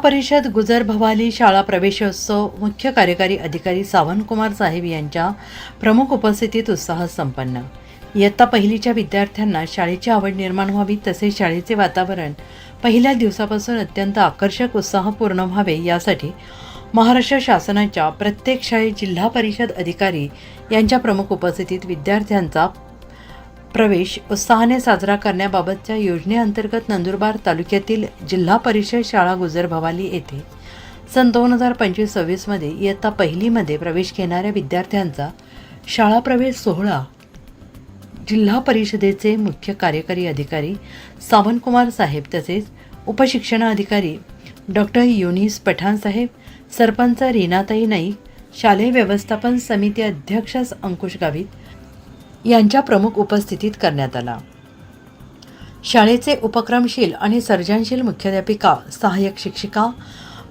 परिषद गुजर भवाली शाळा प्रवेशोत्सव मुख्य कार्यकारी अधिकारी सावंतकुमार साहेब यांच्या प्रमुख उपस्थितीत उत्साहात संपन्न। इयत्ता पहिलीच्या विद्यार्थ्यांना शाळेची आवड निर्माण व्हावी तसेच शाळेचे वातावरण पहिल्या दिवसापासून अत्यंत आकर्षक उत्साहपूर्ण व्हावे यासाठी महाराष्ट्र शासनाच्या प्रत्येक शाळेत जिल्हा परिषद अधिकारी यांच्या प्रमुख उपस्थितीत विद्यार्थ्यांचा प्रवेश उत्साहाने साजरा करण्याबाबतच्या योजनेअंतर्गत नंदुरबार तालुक्यातील जिल्हा परिषद शाळा गुजर भवाली येथे सन 2025-26 मध्ये इयत्ता पहिलीमध्ये प्रवेश घेणाऱ्या विद्यार्थ्यांचा शाळा प्रवेश सोहळा जिल्हा परिषदेचे मुख्य कार्यकारी अधिकारी सावंतकुमार साहेब तसेच उपशिक्षणाधिकारी डॉक्टर युनिस पठाण साहेब, सरपंच रीनाताई नाईक, शालेय व्यवस्थापन समिती अध्यक्ष अंकुश गावित यांच्या प्रमुख उपस्थितीत करण्यात आला। शाळेचे उपक्रमशील आणि सर्जनशील मुख्याध्यापिका, सहाय्यक शिक्षिका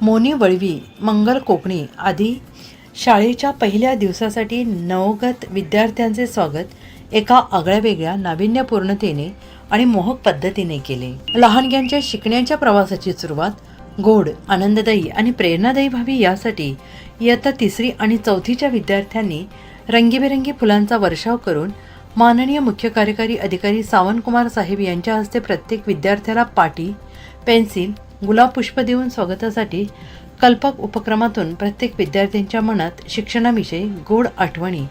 मोनी वळवी, मंगल कोकणी आदी शाळेच्या पहिल्या दिवसासाठी नवगत विद्यार्थ्यांचे स्वागत एका आगळ्यावेगळ्या नाविन्यपूर्णतेने आणि मोहक पद्धतीने केले। लहानग्यांच्या शिकण्याच्या प्रवासाची सुरुवात गोड, आनंददायी आणि प्रेरणादायी व्हावी यासाठी इयत्ता तिसरी आणि चौथीच्या विद्यार्थ्यांनी रंगीबेरंगी फुलांचा वर्षाव करून माननीय मुख्य कार्यकारी अधिकारी सावंतकुमार साहेब यांच्या हस्ते प्रत्येक विद्यार्थ्याला पाटी, पेन्सिल, गुलाब पुष्प देऊन स्वागतासाठी कल्पक उपक्रमातून प्रत्येक विद्यार्थ्यांच्या मनात शिक्षणाविषयी गोड आठवणी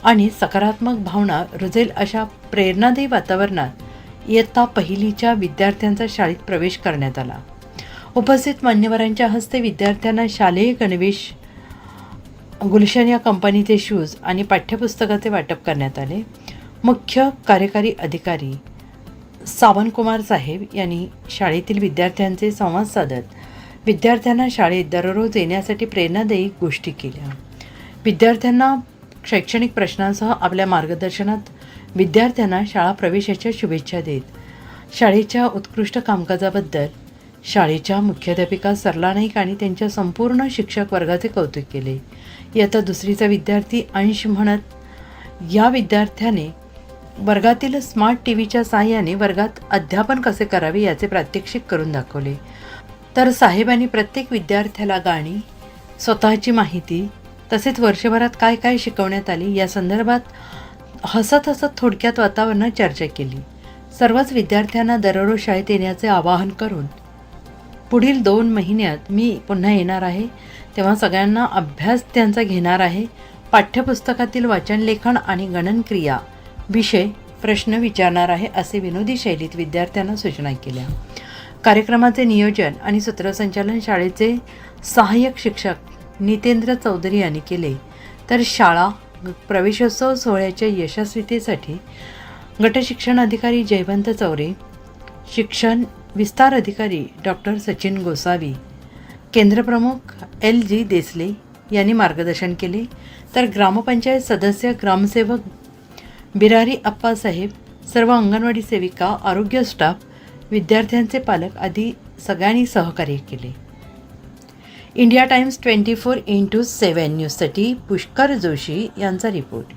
आणि सकारात्मक भावना रुजेल अशा प्रेरणादायी वातावरणात इयत्ता पहिलीच्या विद्यार्थ्यांचा शाळेत प्रवेश करण्यात आला। उपस्थित मान्यवरांच्या हस्ते विद्यार्थ्यांना शालेय गणवेश, गुलशन या कंपनीचे शूज आणि पाठ्यपुस्तकाचे वाटप करण्यात आले। मुख्य कार्यकारी अधिकारी सावंतकुमार साहेब यांनी शाळेतील विद्यार्थ्यांचे संवाद साधत विद्यार्थ्यांना शाळेत दररोज येण्यासाठी प्रेरणादायी गोष्टी केल्या। विद्यार्थ्यांना शैक्षणिक प्रश्नांसह आपल्या मार्गदर्शनात विद्यार्थ्यांना शाळा प्रवेशाच्या शुभेच्छा देत शाळेच्या उत्कृष्ट कामकाजाबद्दल शाळेच्या मुख्याध्यापिका सरला नाईक आणि त्यांच्या संपूर्ण शिक्षक वर्गाचे कौतुक केले। इयत्ता दुसरीचा विद्यार्थी अंश म्हणत या विद्यार्थ्याने वर्गातील स्मार्ट टीव्हीच्या साहाय्याने वर्गात अध्यापन कसे करावे याचे प्रात्यक्षिक करून दाखवले। तर साहेबांनी प्रत्येक विद्यार्थ्याला गाणी, स्वतःची माहिती तसेच वर्षभरात काय काय शिकवण्यात आले या संदर्भात हसत थोडक्यात वातावरणात चर्चा केली। सर्वच विद्यार्थ्यांना दररोज शाळेत येण्याचे आवाहन करून पुढील 2 महिन्यात मी पुन्हा येणार आहे, तेव्हा सगळ्यांना अभ्यास त्यांचा घेणार आहे। पाठ्यपुस्तकातील वाचन, लेखन आणि गणनक्रिया विषय प्रश्न विचारणार आहे असे विनोदी शैलीत विद्यार्थ्यांना सूचना केल्या। कार्यक्रमाचे नियोजन आणि सूत्रसंचालन शाळेचे सहाय्यक शिक्षक नितेंद्र चौधरी यांनी केले। तर शाळा प्रवेशोत्सव सोहळ्याच्या यशस्वीतेसाठी गटशिक्षण अधिकारी जयवंत चौरे, शिक्षण विस्तार अधिकारी डॉक्टर सचिन गोसावी, केंद्रप्रमुख LG देसले यांनी मार्गदर्शन केले। तर ग्रामपंचायत सदस्य, ग्रामसेवक बिरारी आप्पासाहेब, सर्व अंगणवाडी सेविका, आरोग्य स्टाफ, विद्यार्थ्यांचे पालक आदी सगळ्यांनी सहकार्य केले। इंडिया टाइम्स 24x7 न्यूजसाठी पुष्कर जोशी यांचा रिपोर्ट।